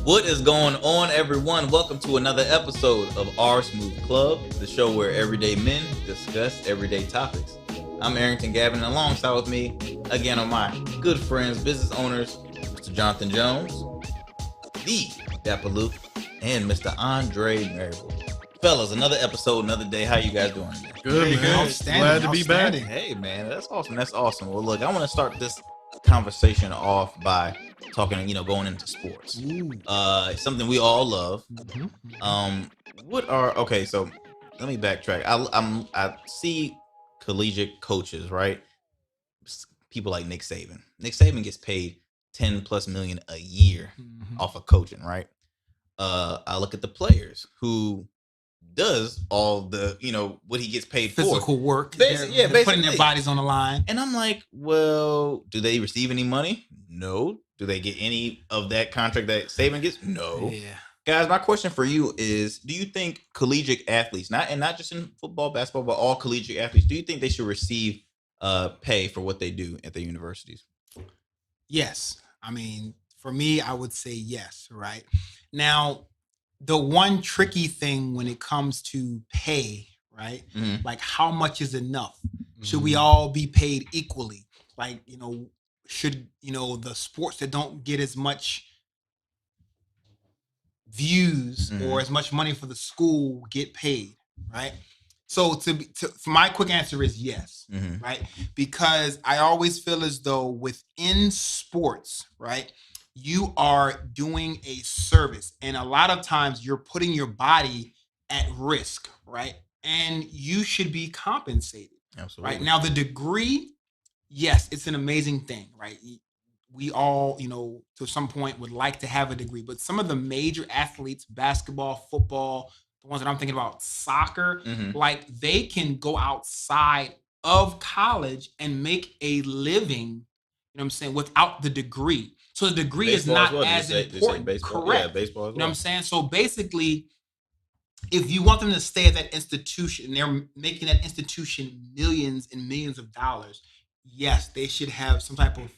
What is going on, everyone? Welcome to another episode of Our Smooth Club, the show where everyday men discuss everyday topics. I'm Arrington Gavin, and alongside with me, again, are my good friends, business owners, Mr. Jonathan Jones, the Dapper Luke, and Mr. Andre Marable. Fellas, another episode, another day. How you guys doing today? Good, man. Glad to be back. Hey, man, that's awesome. That's awesome. Well, look, I want to start this conversation off by talking, going into sports. Something we all love. So let me backtrack. I see collegiate coaches, right? People like Nick Saban. Nick Saban gets paid $10+ million a year off of coaching, right? I look at the players who does all the, what he gets paid physical work. Basically putting their bodies on the line. And I'm like, well, do they receive any money? No. Do they get any of that contract that Saban gets? No. Yeah. Guys, my question for you is, do you think collegiate athletes, not just in football, basketball, but all collegiate athletes, do you think they should receive pay for what they do at the universities? Yes. I mean, for me, I would say yes, right? Now, the one tricky thing when it comes to pay, right? Like, how much is enough? Should we all be paid equally? Like, should, the sports that don't get as much views or as much money for the school get paid, right? So my quick answer is yes, right? Because I always feel as though within sports, right, you are doing a service, and a lot of times you're putting your body at risk, right? And you should be compensated. Absolutely. Right? Now, the degree, yes, it's an amazing thing, right? We all, to some point would like to have a degree, but some of the major athletes, basketball, football, the ones that I'm thinking about, soccer, like they can go outside of college and make a living, without the degree. So the degree baseball is not as important. Correct. Yeah, baseball as well. You know what I'm saying? So basically, if you want them to stay at that institution, they're making that institution millions and millions of dollars, yes, they should have some type of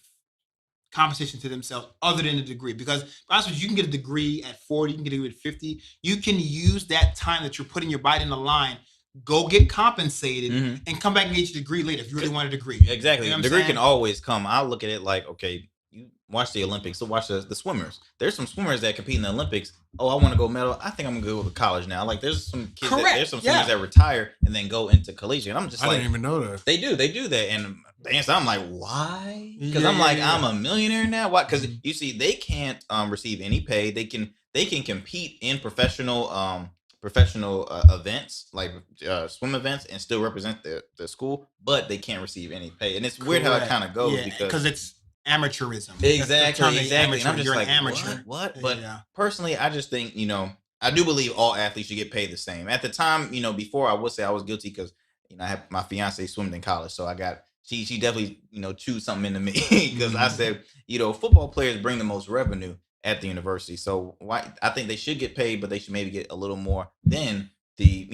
compensation to themselves other than a degree. Because honestly, you can get a degree at 40, you can get a degree at 50. You can use that time that you're putting your body in the line, go get compensated, and come back and get your degree later if you really want a degree. Exactly. The degree can always come. I'll look at it like, okay, you watch the Olympics, so watch the swimmers. There's some swimmers that compete in the Olympics. Oh, I want to go medal. I think I'm gonna go to college now. Like there's some kids, there's some swimmers that retire and then go into collegiate. And I'm just I like, didn't even know that. They do that. And the answer, I'm like, why? Because I'm a millionaire now. Why? Because you see, they can't receive any pay. They can compete in professional events like swim events and still represent the school, but they can't receive any pay. And it's weird how it kind of goes because it's amateurism. Exactly. And I'm just like, amateur. What? But personally, I just think, I do believe all athletes should get paid the same. At the time, before I would say I was guilty because, I have my fiance swimmed in college. So I got, she definitely, chewed something into me because I said, football players bring the most revenue at the university. So why I think they should get paid, but they should maybe get a little more than the,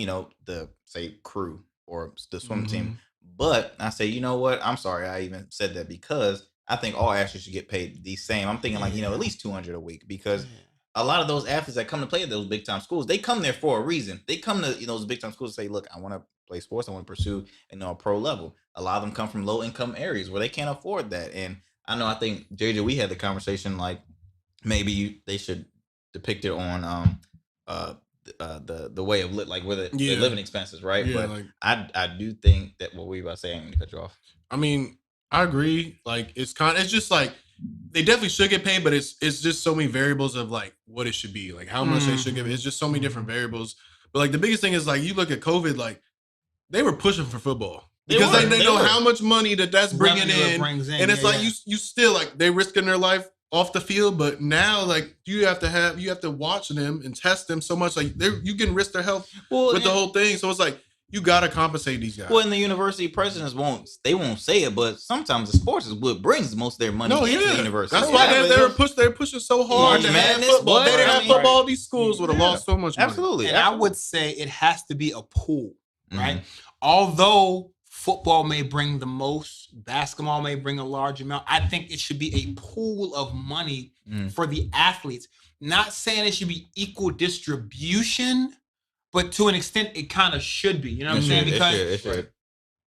the say crew or the swim team. But I say, you know what? I'm sorry I even said that because I think all athletes should get paid the same. I'm thinking like, at least 200 a week because a lot of those athletes that come to play at those big time schools, they come there for a reason. They come to those big time schools and say, look, I want to play sports. I want to pursue a pro level. A lot of them come from low income areas where they can't afford that. And I think JJ, we had the conversation like maybe they should depict it on the way of like with it, the living expenses, right? Yeah, but like, I do think that what we were about to say, I'm gonna cut you off. I mean, I agree. Like it's just like they definitely should get paid, but it's just so many variables of like what it should be, like how much they should give. It's just so many different variables. But like the biggest thing is like you look at COVID, like they were pushing for football because they know how much money that's bringing in, and it's like you still like they risking their life off the field, but now like you have to watch them and test them so much. Like you can risk their health with the whole thing. So it's like you gotta compensate these guys. Well, and the university presidents won't say it, but sometimes the sports is what brings most of their money into the university. That's why they're pushing so hard to have football. They didn't have football. These schools would have lost so much money. Absolutely. And I would say it has to be a pool, right? Although football may bring the most, basketball may bring a large amount, I think it should be a pool of money for the athletes. Not saying it should be equal distribution, but to an extent, it kind of should be. You know what I'm saying? Because, it should.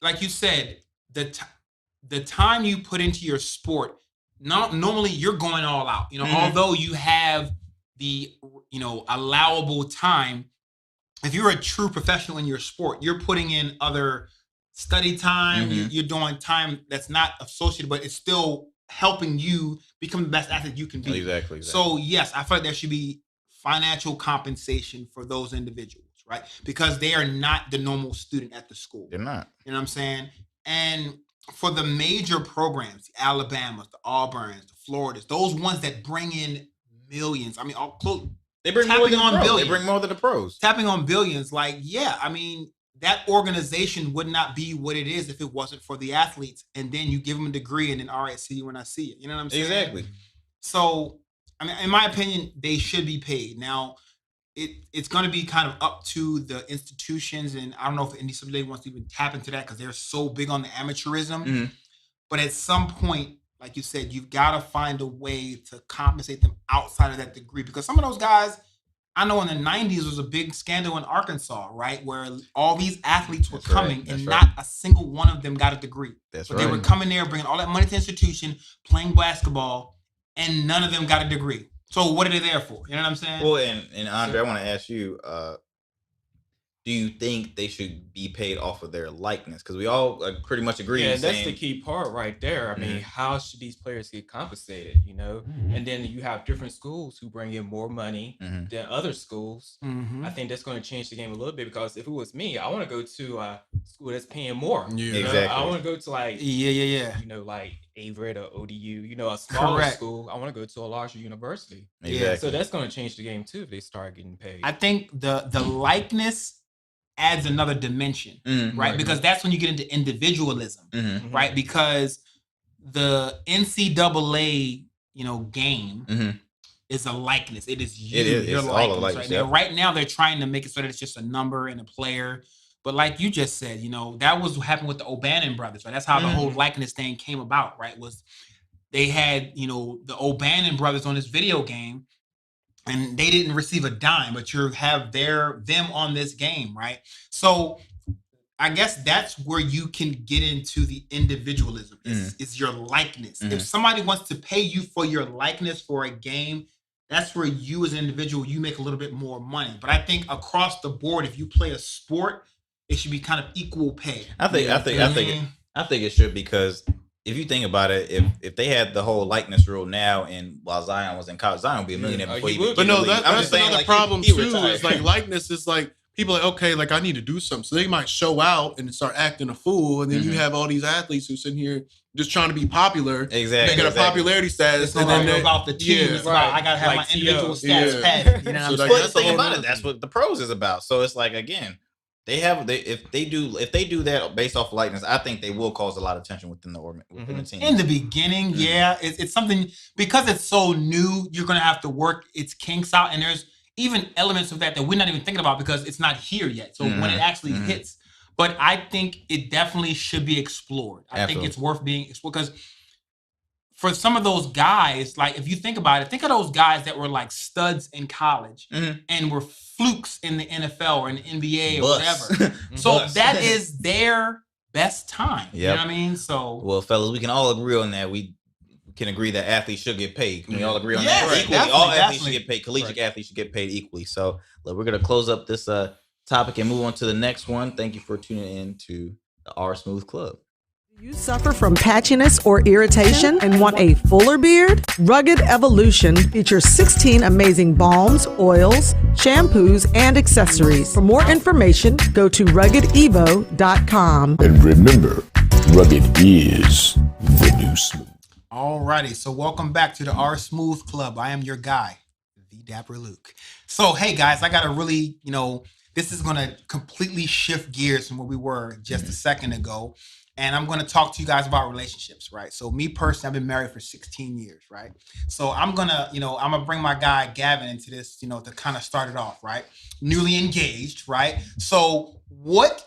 like you said, the time you put into your sport, normally you're going all out. You know, although you have the allowable time, if you're a true professional in your sport, you're putting in other study time. You're doing time that's not associated, but it's still helping you become the best athlete you can be. Exactly. So yes, I feel like there should be financial compensation for those individuals, right? Because they are not the normal student at the school. They're not. You know what I'm saying? And for the major programs, the Alabamas, the Auburns, the Floridas, those ones that bring in millions. I mean, they bring more than the pros. They bring more than the pros. Tapping on billions, like, yeah, I mean, that organization would not be what it is if it wasn't for the athletes. And then you give them a degree and then, all right, see you when I see you. You know what I'm saying? Exactly. So, I mean, in my opinion, they should be paid. Now, it's going to be kind of up to the institutions. And I don't know if NCAA wants to even tap into that because they're so big on the amateurism. But at some point, like you said, you've got to find a way to compensate them outside of that degree. Because some of those guys, I know in the 90s was a big scandal in Arkansas, right? Where all these athletes were coming and not a single one of them got a degree. But they were coming there, bringing all that money to the institution, playing basketball, and none of them got a degree. So what are they there for? You know what I'm saying? Well, and Andre, I want to ask you, do you think they should be paid off of their likeness? Because we all pretty much agree. Yeah, that's the key part right there. I mean, how should these players get compensated, you know? And then you have different schools who bring in more money than other schools. I think that's going to change the game a little bit because if it was me, I want to go to a school that's paying more. Yeah, exactly. I want to go to like, you know, like Averett or ODU, you know, a smaller school. I want to go to a larger university. Exactly. So that's going to change the game too if they start getting paid. I think the likeness adds another dimension, right? Because that's when you get into individualism, right? Because the NCAA, game is a likeness. It is you. Your likeness, right? Now, right now, they're trying to make it so that it's just a number and a player. But like you just said, that was what happened with the O'Bannon brothers, right? That's how the whole likeness thing came about, right? Was they had, the O'Bannon brothers on this video game, and they didn't receive a dime, but you have them on this game, right? So I guess that's where you can get into the individualism. Is your likeness. If somebody wants to pay you for your likeness for a game, that's where you as an individual, you make a little bit more money. But I think across the board, if you play a sport, it should be kind of equal pay. I think it should, because if you think about it, if they had the whole likeness rule now, and while Zion was in college, Zion would be a millionaire before he would. But no, that's another problem too. Is like likeness is like people are like, okay, like I need to do something, so they might show out and start acting a fool, and then you have all these athletes who sitting here just trying to be popular, exactly, making a popularity status. It's not about the team. It's about I gotta have my individual stats padded. You know what I'm saying? But the thing about it, that's what the pros is about. So it's like, again, if they do that based off likeness, I think they will cause a lot of tension within the team. In the beginning, it's something, because it's so new, you're gonna have to work its kinks out, and there's even elements of that we're not even thinking about because it's not here yet. So when it actually hits, but I think it definitely should be explored. I think it's worth being explored, because for some of those guys, like if you think about it, think of those guys that were like studs in college and were flukes in the NFL or in the NBA or whatever. So that is their best time. You know what I mean? So, well, fellas, we can all agree on that. We can agree that athletes should get paid. Can we all agree on that? Right. Equally, all athletes should get paid. Collegiate athletes should get paid equally. So look, we're going to close up this topic and move on to the next one. Thank you for tuning in to the R Smooth Club. You suffer from patchiness or irritation and want a fuller beard? Rugged Evolution features 16 amazing balms, oils, shampoos, and accessories. For more information, go to ruggedevo.com. And remember, rugged is the new smooth. Alrighty, so welcome back to the R Smooth Club. I am your guy, the Dapper Luke. So, hey guys, I got to really, this is going to completely shift gears from where we were just a second ago. And I'm going to talk to you guys about relationships, right? So me personally, I've been married for 16 years, right? So I'm going to bring my guy Gavin into this, to kind of start it off, right? Newly engaged, right? So what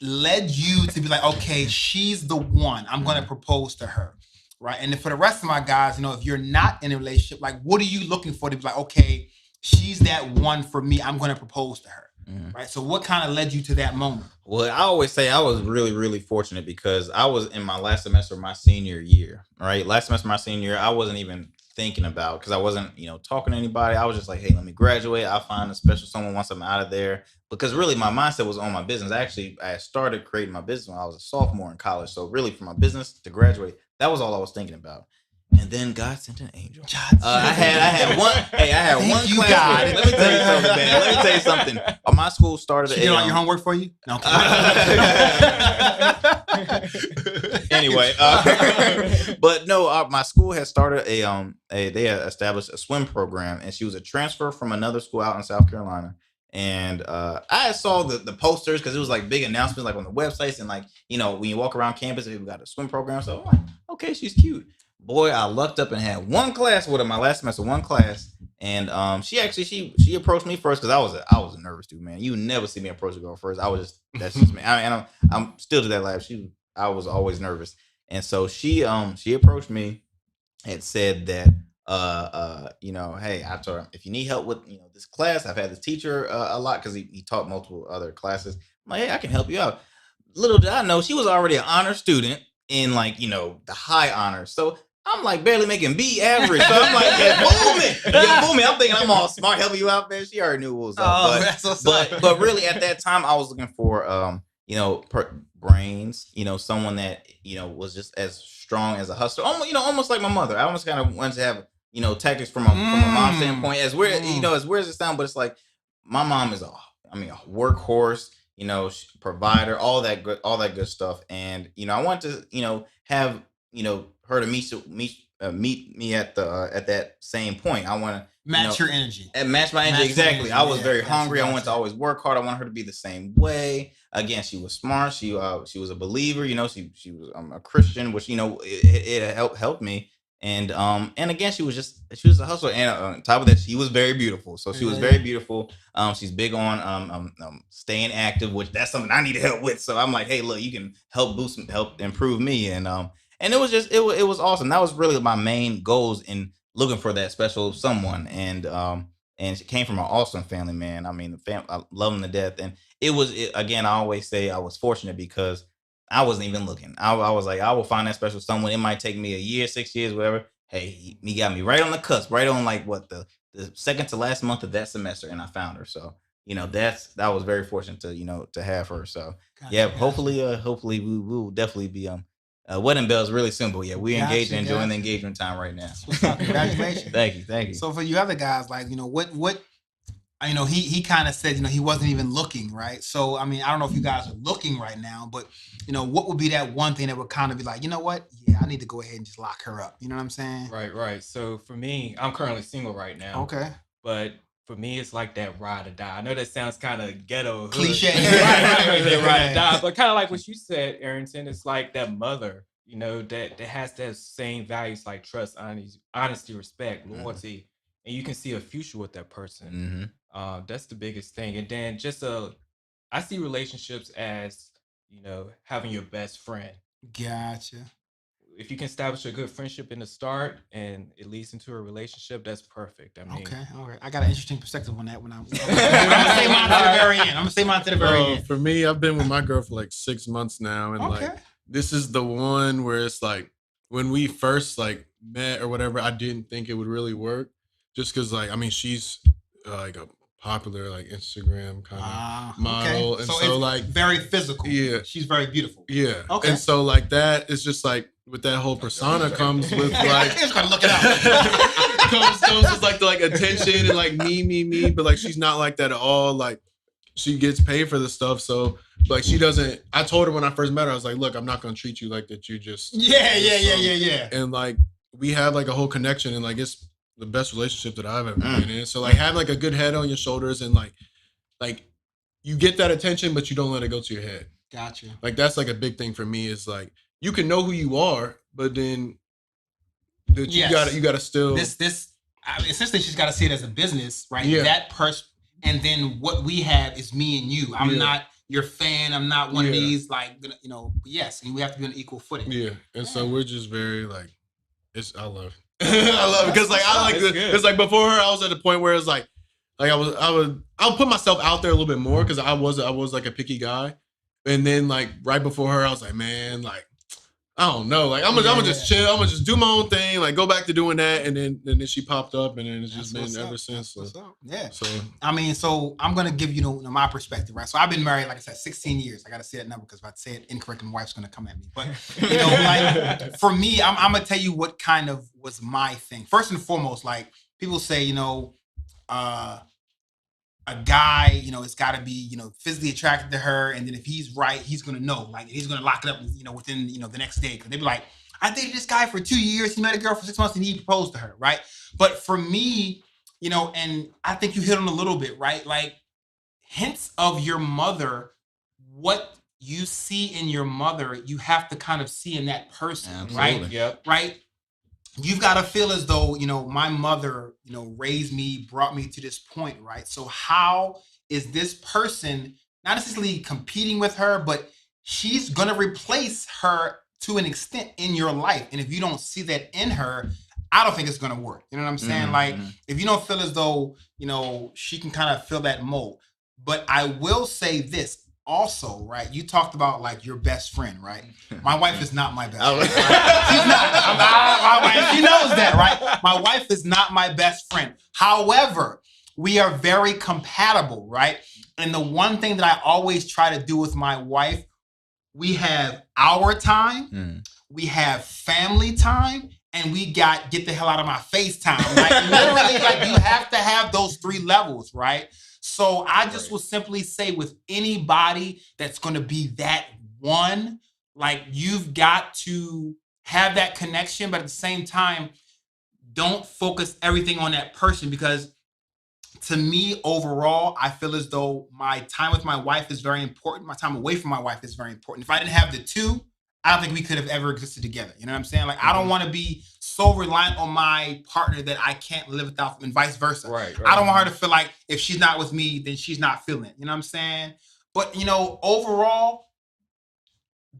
led you to be like, okay, she's the one, I'm going to propose to her? Right. And then for the rest of my guys, if you're not in a relationship, like, what are you looking for to be like, okay, she's that one for me, I'm going to propose to her. Right. So what kind of led you to that moment? Well, I always say I was really, really fortunate because I was in my last semester of my senior year. Right. Last semester of my senior year, I wasn't even thinking about, because I wasn't, talking to anybody. I was just like, hey, let me graduate. I'll find a special someone once I'm out of there. Because really my mindset was on my business. I started creating my business when I was a sophomore in college. So really from my business to graduate, that was all I was thinking about. And then God sent an angel. I had one. Hey, I had one class. Let me tell you something, man. Let me tell you something. My school started. She did all your homework for you? No. Anyway, but no, my school had started they had established a swim program, and she was a transfer from another school out in South Carolina. And I saw the posters because it was like big announcements like on the websites, and like when you walk around campus, we got a swim program. So I'm like, okay, she's cute. Boy, I lucked up and had one class with her my last semester, one class. And she approached me first because I was a nervous dude, man. You never see me approach a girl first. That's just me. I'm still to that life. I was always nervous. And so she approached me and said that hey, I told her, if you need help with this class, I've had this teacher a lot because he taught multiple other classes. I'm like, hey, I can help you out. Little did I know she was already an honor student in the high honors. So I'm like barely making B average. So I'm like, yeah, booming. I'm thinking I'm all smart helping you out, man. She already knew what was up. But really at that time I was looking for brains, someone that was just as strong as a hustler. Almost like my mother. I almost kind of wanted to have tactics from a mom standpoint. As weird as it sounds, but it's like my mom is a workhorse, provider, all that good stuff. And I want to have her to meet me at that same point. I want to match your energy and match my energy. Exactly. I was very hungry. I wanted to always work hard. I want her to be the same way. Again, she was smart. She was a believer. She was a Christian, which it helped me. And again, she was a hustler. And on top of that, she was very beautiful. So she was very beautiful. She's big on staying active, which that's something I need help with. So I'm like, hey, look, you can help improve me. And it was it was awesome. That was really my main goals in looking for that special someone. And she came from an awesome family, man. I mean, I love them to death. And again, I always say I was fortunate because I wasn't even looking. I was like, I will find that special someone. It might take me a year, 6 years, whatever. Hey, he got me right on the cusp, right on the second to last month of that semester, and I found her. So that was very fortunate to have her. So hopefully we will definitely be wedding bells really simple. Yeah, we engaged and enjoying the engagement time right now. Congratulations. Thank you. So for you other guys, like, what he kind of said, he wasn't even looking, right? So I mean, I don't know if you guys are looking right now, but what would be that one thing that would kind of be like, what? Yeah, I need to go ahead and just lock her up. You know what I'm saying? Right. So for me, I'm currently single right now. Okay. But for me, it's like that ride or die. I know that sounds kind of ghetto. Cliche. Right. Ride or die. But kind of like what you said, Arrington, it's like that mother, that has that same values like trust, honesty, respect, loyalty. And you can see a future with that person. Mm-hmm. That's the biggest thing. And then I see relationships as, having your best friend. Gotcha. If you can establish a good friendship in the start and it leads into a relationship, that's perfect. I mean, okay, all right. I got an interesting perspective on that when I'm gonna say mine to the very end. I'm gonna say mine to the very end. For me, I've been with my girl for like 6 months now, and this is the one where it's like when we first met or whatever, I didn't think it would really work, just because she's like a popular Instagram kind of model, okay. And so it's very physical. Yeah, she's very beautiful. Yeah, okay. And so that is just with that whole persona comes with just gotta look it out. comes with the attention and me, but she's not like that at all. She gets paid for the stuff, so she doesn't. I told her when I first met her, I was like, look, I'm not gonna treat you like that. You just yeah. And we have like a whole connection, and like it's the best relationship that I've ever been in. So like having like a good head on your shoulders, and like you get that attention, but you don't let it go to your head. Gotcha. Like that's like a big thing for me is like you can know who you are, but then you gotta still I mean, essentially she's got to see it as a business, right? Yeah. That person, and then what we have is me and you. I'm not your fan. I'm not one of these like, you know. Yes, and we have to be on equal footing. Yeah, and so we're just very like, I love it. I love it because like I like it's like before her, I was at the point where it's like I'll put myself out there a little bit more because I was like a picky guy, and then like right before her, I was like, man, like. I don't know. Like I'm gonna just chill. I'm gonna just do my own thing. Like go back to doing that, and then she popped up, and then it's just been ever since. So. Yeah. So I mean, so I'm gonna give you my perspective, right? So I've been married, like I said, 16 years. I gotta say that number because if I say it incorrect, my wife's gonna come at me. But you know, like for me, I'm gonna tell you what kind of was my thing. First and foremost, like people say, you know, a guy, you know, it's got to be, you know, physically attracted to her, and then if he's right, he's gonna know, like he's gonna lock it up, you know, within, you know, the next day. Because they'd be like, I dated this guy for 2 years, he met a girl for 6 months, and he proposed to her, right? But for me, you know, and I think you hit on a little bit, right? Like hints of your mother, what you see in your mother, you have to kind of see in that person, Absolutely. right? Yep. Right. You've got to feel as though, you know, my mother, you know, raised me, brought me to this point, right? So how is this person not necessarily competing with her, but she's going to replace her to an extent in your life. And if you don't see that in her, I don't think it's going to work. You know what I'm saying? Mm-hmm. Like if you don't feel as though, you know, she can kind of fill that mold. But I will say this. Also, right, you talked about like your best friend, right? My wife is not my best friend. Right? She's not. My wife, she knows that, right? My wife is not my best friend. However, we are very compatible, right? And the one thing that I always try to do with my wife, we have our time, we have family time, and we got get the hell out of my face time. Like literally, like you have to have those 3 levels, right? So I just will simply say with anybody that's going to be that one, like you've got to have that connection, but at the same time, don't focus everything on that person because to me, overall, I feel as though my time with my wife is very important. My time away from my wife is very important. If I didn't have the 2, I don't think we could have ever existed together. You know what I'm saying? Like, I don't want to be so reliant on my partner that I can't live without them and vice versa. Right. I don't want her to feel like if she's not with me, then she's not feeling it. You know what I'm saying? But, you know, overall,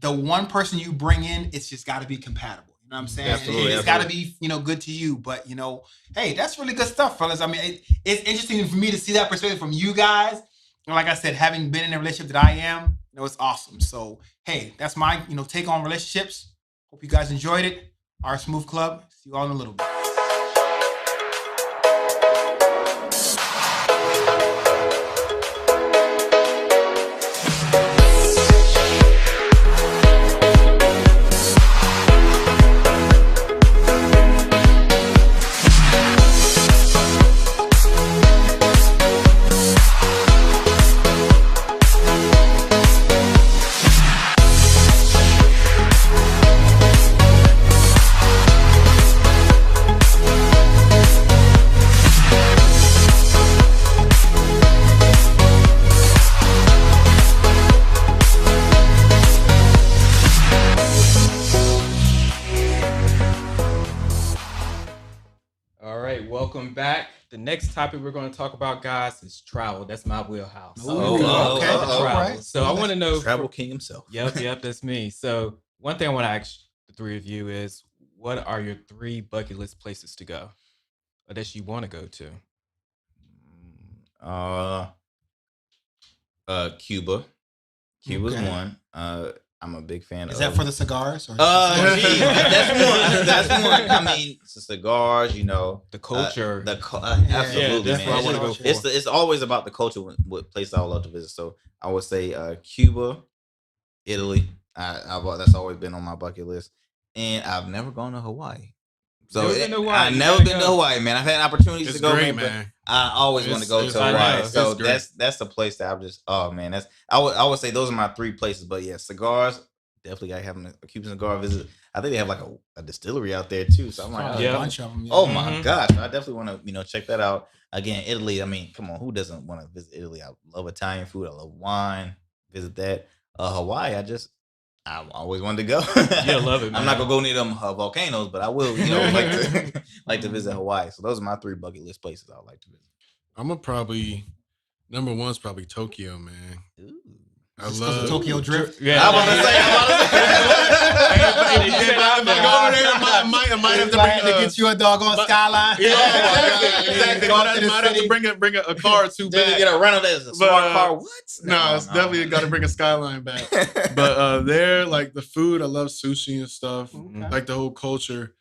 the one person you bring in, it's just got to be compatible. You know what I'm saying? Absolutely, It's got to be, you know, good to you. But, you know, hey, that's really good stuff, fellas. I mean, it's interesting for me to see that perspective from you guys. And like I said, having been in a relationship that I am, you know, it's awesome. So, hey, that's my, you know, take on relationships. Hope you guys enjoyed it. Our Smooth Club. See you all in a little bit. Welcome back. The next topic we're going to talk about, guys, is travel. That's my wheelhouse. Okay. Travel. Right. So I want to know. Travel King himself. Yep, that's me. So one thing I want to ask the 3 of you is, what are your 3 bucket list places to go, or that you want to go to? Cuba. Cuba's one. I'm a big fan of. Is that for the cigars? Or Geez, that's one. I mean, it's the cigars, you know, The culture. Absolutely, that's man. what I wanna go for. It's always about the culture. What place I would love to visit. So I would say Cuba, Italy. That's always been on my bucket list, and I've never gone to Hawaii. So Never been to Hawaii. I've You never gotta been go. to Hawaii, man. I've had opportunities It's to go, great, man. But I always want to go to I know. Hawaii. It's So great. that's the place that I'm just. Oh man, I would say those are my 3 places. But yeah, cigars definitely gotta have a Cuban cigar visit. I think they have like a distillery out there too. So I'm like, Probably a bunch of them. Yeah. oh my gosh, I definitely want to check that out. Again, Italy. I mean, come on, who doesn't want to visit Italy? I love Italian food. I love wine. Visit that. Hawaii. I always wanted to go. Yeah, love it. Man. I'm not gonna go near them volcanoes, but I will. Like to visit Hawaii. So those are my 3 bucket list places I would like to visit. I'm gonna probably number 1's probably Tokyo, man. Ooh. I Just love the Tokyo Drift. Yeah, I want to say. If I go over there, I might have to bring to get you a doggone skyline. Yeah, exactly. Might have to bring a car or two back. Get a rental as a smart car. What? No, it's definitely got to bring a skyline back. But there, like the food, I love sushi and stuff. Okay. Like the whole culture.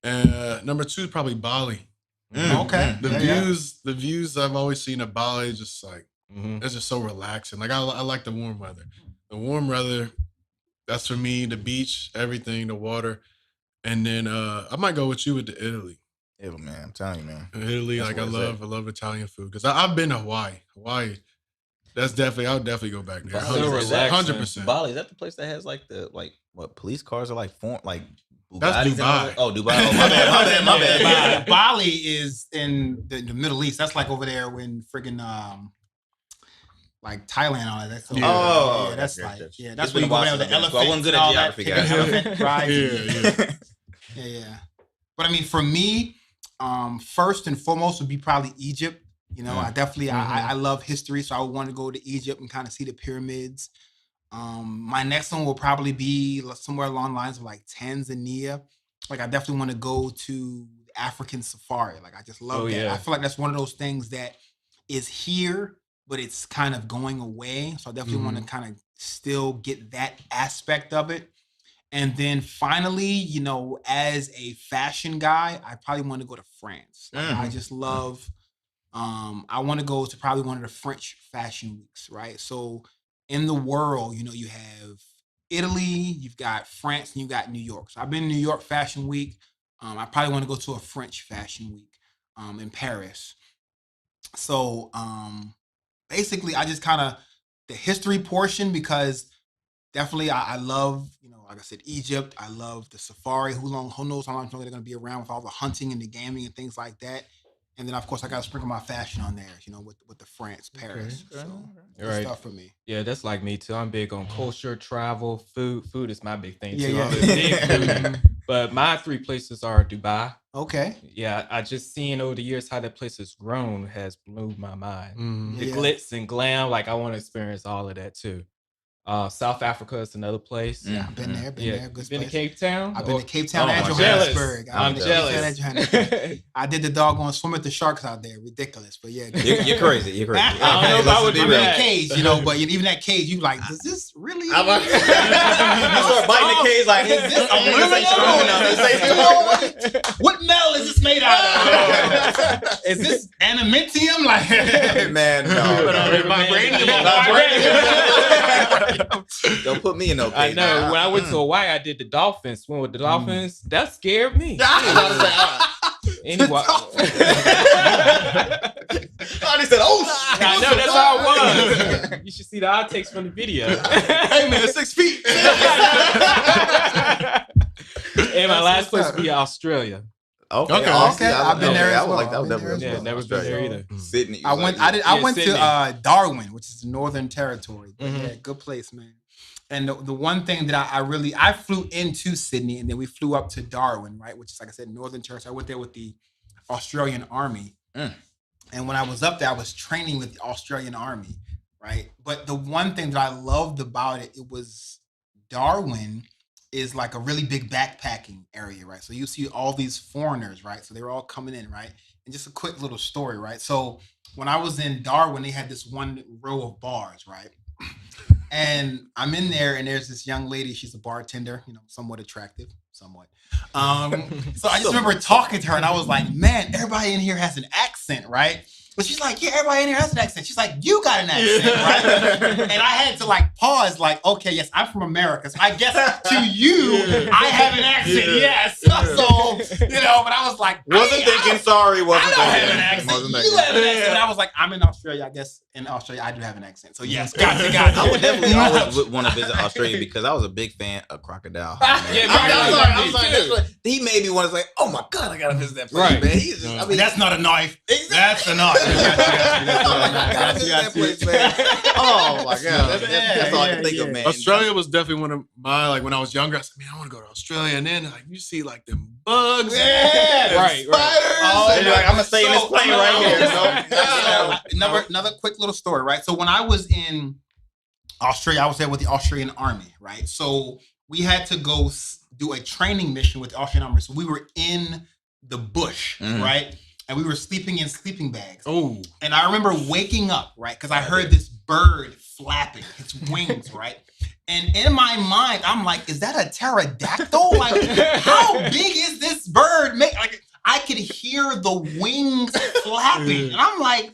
And number 2 is probably Bali. Okay. The views I've always seen of Bali, just like it's just so relaxing. Like I like the warm weather. The warm weather, that's for me. The beach, everything, the water, and then I might go with you with the Italy. Italy, man, I'm telling you, man. Italy, That's like I where it's love Italian food because I've been to Hawaii. That's definitely I'll definitely go back there. Bali, 100%. Bali, is that the place that has like the what police cars are like like That's Bugattis and all Dubai. that? Oh, Dubai. Oh, my bad. Bali is in the Middle East. That's like over there when friggin' like Thailand and all that. That's Yeah. that's okay, like gotcha. that's It's where been you go a while there with the since I've been, so I elephant. wasn't good and at all that. geography, Take an guys. elephant ride. Yeah. But I mean, for me, first and foremost would be probably Egypt. You know, I definitely I love history, so I would want to go to Egypt and kind of see the pyramids. My next one will probably be somewhere along the lines of like Tanzania. Like I definitely want to go to African safari. Like I just love that. yeah. I feel like that's one of those things that is here, but it's kind of going away. So I definitely want to kind of still get that aspect of it. And then finally, you know, as a fashion guy, I probably want to go to France. Like, I just love, I want to go to probably one of the French fashion weeks, right? So in the world, you know, you have Italy, you've got France, and you've got New York. So I've been in New York Fashion Week. I probably want to go to a French Fashion Week in Paris. So basically, I just kind of the history portion because definitely I love, you know, like I said, Egypt. I love the safari. Who knows how long they're going to be around with all the hunting and the gaming and things like that. And then, of course, I got to sprinkle my fashion on there, you know, with the France, Paris. Okay. So All good right. stuff for me. Yeah, that's like me too. I'm big on culture, travel, food. Food is my big thing too. Yeah, I'm a yeah. big foodie. But my 3 places are Dubai. Okay. Yeah, I just seen over the years how that place has grown has blew my mind. The Yeah. glitz and glam, like I want to experience all of that too. South Africa is another place. Yeah, I've been there. Yeah, Good been to place. Cape Town. I've been to Cape Town Oh, and I'm Johannesburg. jealous. I'm I've been to Cape Town and jealous. Johannesburg. I did the doggone swim with the sharks out there. Ridiculous, but yeah. You're crazy. You're crazy. I don't know if I Let's would be do I'm in real. a that. cage, you know, but even that cage, you like, does this really? You start biting the cage like, is this I'm this ain't strong enough? This ain't strong enough. What metal is this made out of? Is this adamantium? Like, Man, no. Don't put me in no cage. I know. When I went to Hawaii, I did the dolphins. Swim with the dolphins. That scared me. Anyway. I said, oh, I know that's how it was. You should see the outtakes from the video. Hey man, 6 feet. And my last place would be Australia. Okay. Okay. Austin, Okay, I've been there I as would like well. that. I've been there as Yeah, well. never been there either. Sydney. I went Sydney. to Darwin, which is the Northern Territory. But Mhm. yeah, good place, man. And the one thing that I flew into Sydney and then we flew up to Darwin, right? Which is, like I said, Northern Territory. I went there with the Australian Army. And when I was up there, I was training with the Australian Army, right? But the one thing that I loved about it was Darwin is like a really big backpacking area, right? So you see all these foreigners, right? So they were all coming in, right? And just a quick little story, right? So when I was in Darwin, they had this one row of bars, right? And I'm in there, and there's this young lady. She's a bartender, you know, somewhat attractive, somewhat. So I just remember talking to her, and I was like, "Man, everybody in here has an accent, right?" But she's like, yeah, everybody in here has an accent. She's like, you got an accent, right? And I had to like pause, like, okay, yes, I'm from America. So I guess to you, I have an accent, yes. So, but I was like, Wasn't thinking sorry, wasn't I don't thinking. have an accent. Wasn't You thinking. have an accent. And I was like, I'm in Australia. I guess in Australia, I do have an accent. So yes, gotcha. I would definitely always want to visit Australia because I was a big fan of Crocodile. Yeah, I'm sorry. That's what, he made me want to say, "Oh my god, I gotta visit that place, Right. man." He's just, I mean, That's not a knife. Exactly. That's a knife. I gotta visit that place, man. Oh my god, that's all I can think of, man. Australia was definitely one of my, like, when I was younger, I said, man, I want to go to Australia. And then, like, you see, like, them bugs. Yeah, right. Oh, and you're like, I'm gonna stay in this plane right here. Another quick little story, right? So when I was in Australia, I was there with the Australian Army, right? So we had to go do a training mission with the Australian Army. So we were in the bush, right? And we were sleeping in sleeping bags. Oh. And I remember waking up, right? Because I heard this bird flapping its wings, right? And in my mind, I'm like, is that a pterodactyl? Like, how big is this bird? Like, I could hear the wings flapping. And I'm like,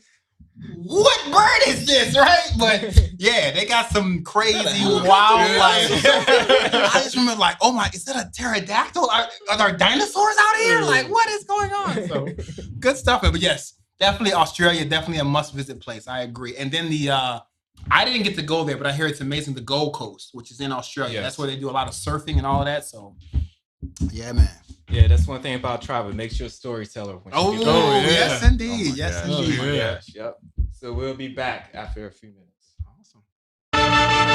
what bird is this, right? But yeah, they got some crazy wildlife. I just remember like, oh my, is that a pterodactyl? Are there dinosaurs out here? Like, what is going on? So good stuff. But yes, definitely Australia, definitely a must-visit place. I agree. And then I didn't get to go there, but I hear it's amazing. The Gold Coast, which is in Australia. Yes. That's where they do a lot of surfing and all of that. So yeah, man. Yeah, that's one thing about travel. It makes you a storyteller. When Oh, you get there. yeah. yes, indeed. Oh, my yes, gosh. indeed. Oh, yeah. Gosh, yep. So we'll be back after a few minutes. Awesome.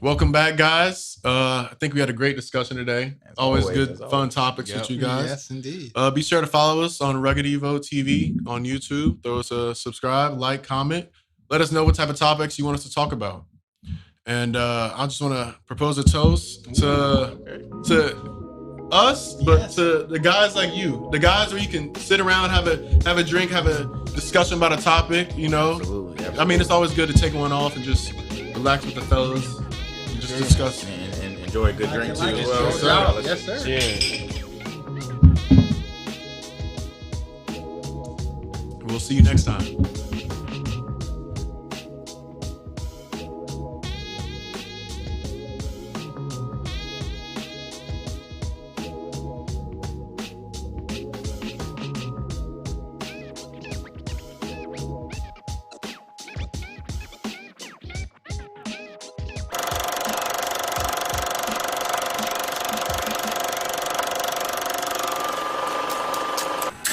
Welcome back, guys. I think we had a great discussion today. As Always always, good, as fun always. topics Yep. with you guys. Yes, indeed. Be sure to follow us on Rugged Evo TV on YouTube. Throw us a subscribe, like, comment. Let us know what type of topics you want us to talk about. And I just want to propose a toast to us, but Yes. to the guys like you, the guys where you can sit around, have a drink, have a discussion about a topic. You know, Absolutely, I mean, it's always good to take one off and just relax with the fellas and just discuss. and enjoy a good drink too. Like as it. well. No So, doubt. let's- Yes, sir. Cheers. We'll see you next time.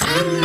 I'm